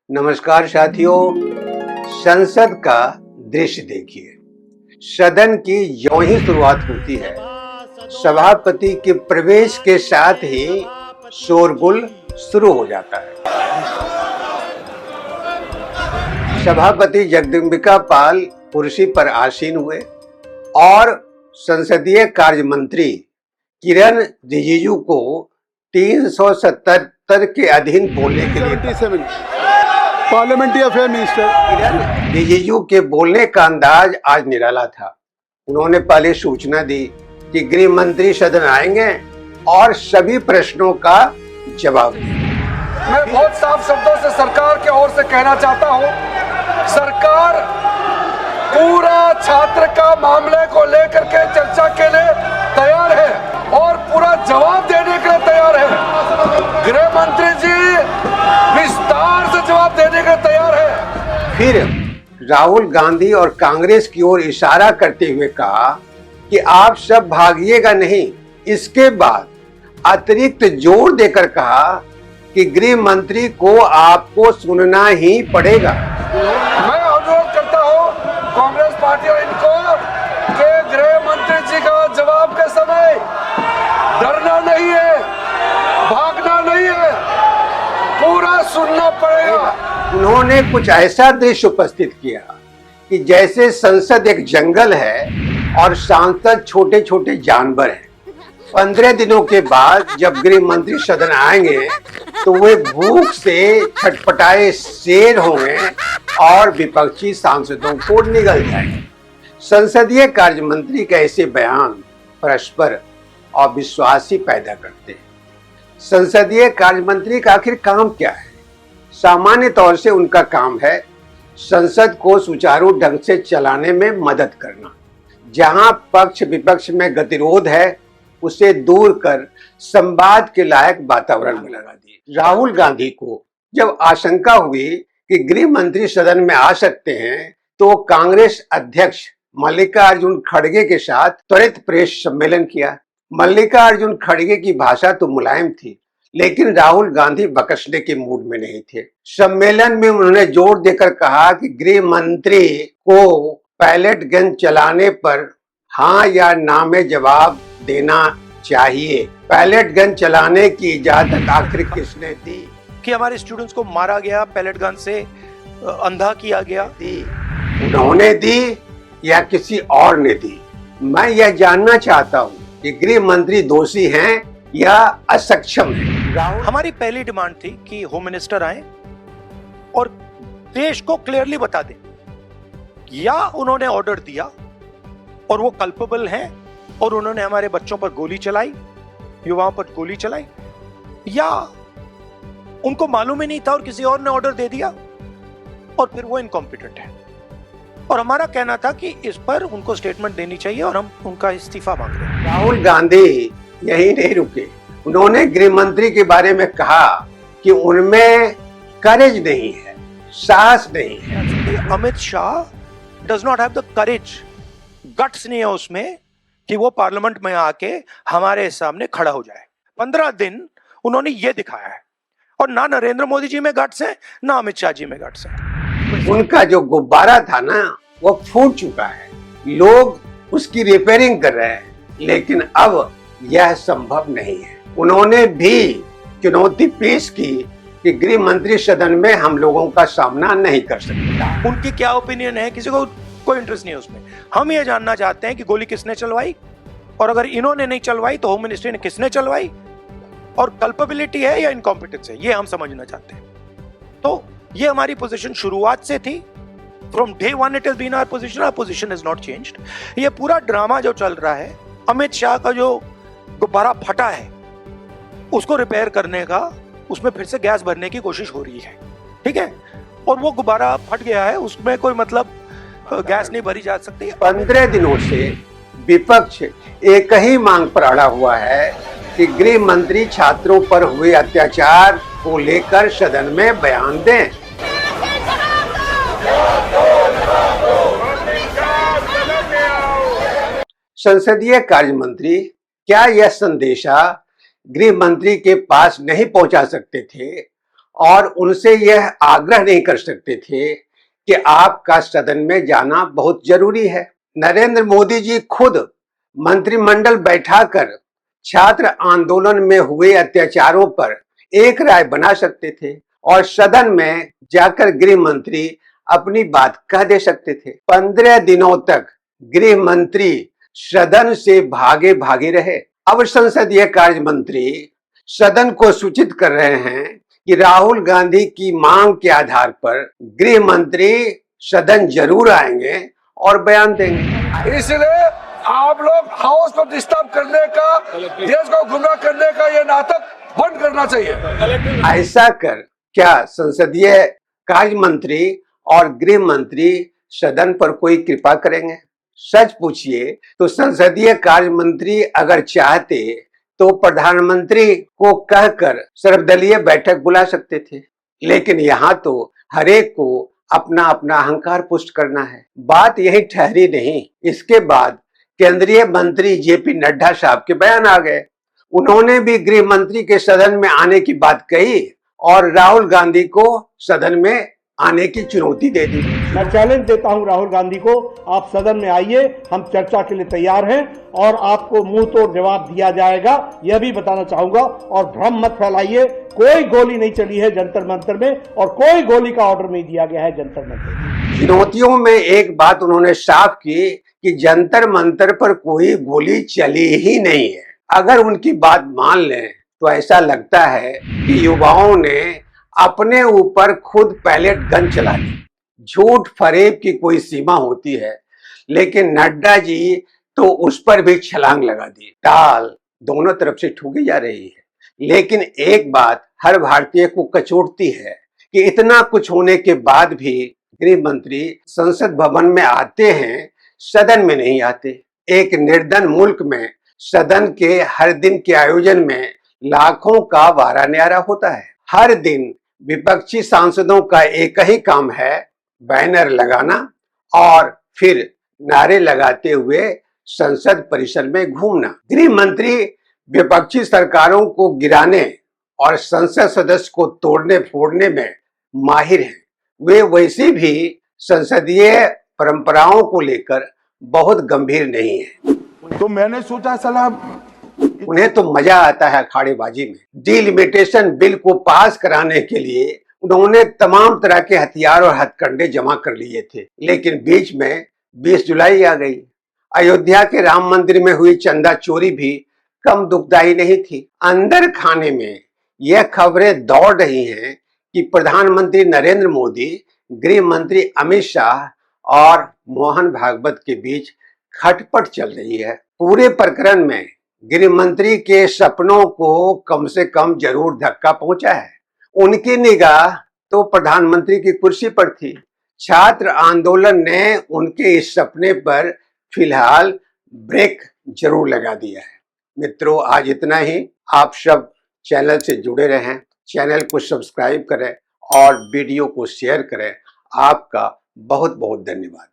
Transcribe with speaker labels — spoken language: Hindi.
Speaker 1: नमस्कार साथियों, संसद का दृश्य देखिए। सदन की यों ही शुरुआत होती है, सभापति के प्रवेश के साथ ही शोरगुल शुरू हो जाता है। सभापति जगदम्बिका पाल कुर्सी पर आसीन हुए और संसदीय कार्य मंत्री किरण रिजिजू को 377 के अधीन बोलने के लिए
Speaker 2: पार्लियामेंट्री अफेयर मिनिस्टर
Speaker 1: किरण रिजिजू के बोलने का अंदाज आज निराला था। उन्होंने पहले सूचना दी कि गृह मंत्री सदन आएंगे और सभी प्रश्नों का जवाब देंगे।
Speaker 2: मैं बहुत साफ शब्दों से सरकार की ओर से कहना चाहता हूं, सरकार पूरा छात्र का मामले को लेकर के चर्चा के लिए तैयार है और पूरा जवाब देने के लिए तैयार है। गृह मंत्री जी विस्तार से जवाब देने के लिए तैयार है।
Speaker 1: फिर राहुल गांधी और कांग्रेस की ओर इशारा करते हुए कहा कि आप सब भागिएगा नहीं। इसके बाद अतिरिक्त जोर देकर कहा कि गृह मंत्री को आपको सुनना ही पड़ेगा।
Speaker 2: मैं अनुरोध करता हूं कांग्रेस पार्टी और इनको कि गृह मंत्री जी का जवाब के समय डरना नहीं है, भागना नहीं है, पूरा सुनना पड़ेगा।
Speaker 1: उन्होंने कुछ ऐसा दृश्य उपस्थित किया कि जैसे संसद एक जंगल है और सांसद छोटे छोटे जानवर हैं। 15 दिनों के बाद जब गृह मंत्री सदन आएंगे तो वे भूख से छटपटाए शेर होंगे और विपक्षी सांसदों को निगल जाएंगे। संसदीय कार्य मंत्री के ऐसे बयान परस्पर अविश्वासी पैदा करते हैं। संसदीय कार्य मंत्री का आखिर काम क्या है? सामान्य तौर से उनका काम है संसद को सुचारू ढंग से चलाने में मदद करना। जहां पक्ष विपक्ष में गतिरोध है उसे दूर कर संवाद के लायक वातावरण में लगा दिए। राहुल गांधी को जब आशंका हुई कि गृह मंत्री सदन में आ सकते हैं तो कांग्रेस अध्यक्ष मल्लिकार्जुन खड़गे के साथ त्वरित प्रेस सम्मेलन किया। मल्लिकार्जुन खड़गे की भाषा तो मुलायम थी, लेकिन राहुल गांधी बकसने के मूड में नहीं थे। सम्मेलन में उन्होंने जोर देकर कहा कि गृह मंत्री को पैलेट गन चलाने पर हाँ या ना में जवाब देना चाहिए। पैलेट गन चलाने की इजाजत आखिर किसने दी?
Speaker 3: कि हमारे स्टूडेंट्स को मारा गया, पैलेट गन से अंधा किया गया।
Speaker 1: उन्होंने दी या किसी और ने दी? मैं यह जानना चाहता हूँ कि गृह मंत्री दोषी हैं या असक्षम हैं।
Speaker 3: हमारी पहली डिमांड थी कि होम मिनिस्टर आए और देश को क्लियरली बता दें या उन्होंने ऑर्डर दिया और वो कल्पेबल हैं और उन्होंने हमारे बच्चों पर गोली चलाई, युवाओं पर गोली चलाई, या उनको मालूम ही नहीं था और किसी और ने ऑर्डर दे दिया और फिर वो इनकॉम्पिटेंट है। और हमारा कहना था कि इस पर उनको स्टेटमेंट देनी चाहिए और हम उनका इस्तीफा मांग रहे हैं।
Speaker 1: राहुल गांधी यही नहीं रुके, उन्होंने गृह मंत्री के बारे में कहा कि उनमें करेज नहीं है, साहस नहीं है।
Speaker 3: Amit Shah does not have the courage, guts नहीं है उसमें कि वो पार्लियामेंट में आके हमारे सामने खड़ा हो जाए। 15 दिन उन्होंने ये दिखाया है और ना नरेंद्र मोदी जी में गट्स है ना अमित शाह जी में गट्स है।
Speaker 1: उनका जो गुब्बारा था ना वो फूट चुका है, लोग उसकी रिपेयरिंग कर रहे हैं, लेकिन अब यह संभव नहीं है। उन्होंने भी चुनौती पेश की कि गृह मंत्री सदन में हम लोगों का सामना नहीं कर सकते।
Speaker 3: उनकी क्या ओपिनियन है किसी को कोई इंटरेस्ट नहीं है उसमें। हम ये जानना चाहते हैं कि गोली किसने चलवाई और अगर इन्होंने नहीं चलवाई तो होम मिनिस्ट्री ने किसने चलवाई और कल्पेबिलिटी है या इनकॉम्पिटेंस है, ये हम समझना चाहते हैं। तो ये हमारी पोजीशन शुरुआत से थी। From day one it has been our position, our position is not changed. ये पूरा ड्रामा जो चल रहा है, अमित शाह का जो गुब्बारा फटा है उसको रिपेयर करने का, उसमें फिर से गैस भरने की कोशिश हो रही है, ठीक है, और वो गुब्बारा फट गया है, उसमें कोई मतलब गैस नहीं भरी जा सकती।
Speaker 1: 15 दिनों से विपक्ष एक ही मांग पर अड़ा हुआ है कि गृह मंत्री छात्रों पर हुए अत्याचार को लेकर सदन में बयान दें। संसदीय कार्य मंत्री क्या यह संदेशा गृह मंत्री के पास नहीं पहुंचा सकते थे और उनसे यह आग्रह नहीं कर सकते थे कि आपका सदन में जाना बहुत जरूरी है। नरेंद्र मोदी जी खुद मंत्रिमंडल बैठाकर छात्र आंदोलन में हुए अत्याचारों पर एक राय बना सकते थे और सदन में जाकर गृह मंत्री अपनी बात कह दे सकते थे। 15 दिनों तक गृह मंत्री सदन से भागे भागे रहे। अब संसदीय कार्य मंत्री सदन को सूचित कर रहे हैं कि राहुल गांधी की मांग के आधार पर गृह मंत्री सदन जरूर आएंगे और बयान देंगे।
Speaker 2: इसलिए आप लोग हाउस को डिस्टर्ब करने का, देश को गुमराह करने का ये नाटक बंद करना चाहिए।
Speaker 1: ऐसा कर क्या संसदीय कार्य मंत्री और गृह मंत्री सदन पर कोई कृपा करेंगे? सच पूछिए तो संसदीय कार्य मंत्री अगर चाहते तो प्रधानमंत्री को कहकर सर्वदलीय बैठक बुला सकते थे, लेकिन यहाँ तो हरेक को अपना अपना अहंकार पुष्ट करना है। बात यही ठहरी नहीं, इसके बाद केंद्रीय मंत्री जेपी नड्डा साहब के बयान आ गए। उन्होंने भी गृह मंत्री के सदन में आने की बात कही और राहुल गांधी को सदन में आने की चुनौती दे दी।
Speaker 4: मैं चैलेंज देता हूं राहुल गांधी को, आप सदन में आइए, हम चर्चा के लिए तैयार हैं और आपको मुंह तोड़ जवाब दिया जाएगा, यह भी बताना चाहूंगा। और भ्रम मत फैलाइए, कोई गोली नहीं चली है जंतर मंतर में और कोई गोली का ऑर्डर नहीं दिया गया है जंतर मंतर।
Speaker 1: चुनौतियों में एक बात उन्होंने साफ की कि जंतर मंतर पर कोई गोली चली ही नहीं है। अगर उनकी बात मान लें तो ऐसा लगता है कि युवाओं ने अपने ऊपर खुद पैलेट गन चला ली। झूठ फरेब की कोई सीमा होती है, लेकिन नड्डा जी तो उस पर भी छलांग लगा दी। दाल दोनों तरफ से ठोकी जा रही है। लेकिन एक बात हर भारतीय को कचोटती है कि इतना कुछ होने के बाद भी गृह मंत्री संसद भवन में आते हैं, सदन में नहीं आते। एक निर्धन मुल्क में सदन के हर दिन के आयोजन में लाखों का वारा न्यारा होता है। हर दिन विपक्षी सांसदों का एक ही काम है, बैनर लगाना और फिर नारे लगाते हुए संसद परिसर में घूमना। गृह मंत्री विपक्षी सरकारों को गिराने और संसद सदस्य को तोड़ने फोड़ने में माहिर हैं। वे वैसे भी संसदीय परंपराओं को लेकर बहुत गंभीर नहीं है।
Speaker 5: तो मैंने सोचा सलाह
Speaker 1: उन्हें तो मजा आता है अखाड़ेबाजी में। डिलिमिटेशन बिल को पास कराने के लिए उन्होंने तमाम तरह के हथियार और हथकंडे जमा कर लिए थे, लेकिन बीच में 20 जुलाई आ गई। अयोध्या के राम मंदिर में हुई चंदा चोरी भी कम दुखदाई नहीं थी। अंदर खाने में यह खबरें दौड़ रही हैं कि प्रधानमंत्री नरेंद्र मोदी, गृह मंत्री अमित शाह और मोहन भागवत के बीच खटपट चल रही है। पूरे प्रकरण में गृह मंत्री के सपनों को कम से कम जरूर धक्का पहुंचा है। उनकी निगाह तो प्रधानमंत्री की कुर्सी पर थी। छात्र आंदोलन ने उनके इस सपने पर फिलहाल ब्रेक जरूर लगा दिया है। मित्रों, आज इतना ही। आप सब चैनल से जुड़े रहें, चैनल को सब्सक्राइब करें और वीडियो को शेयर करें। आपका बहुत बहुत धन्यवाद।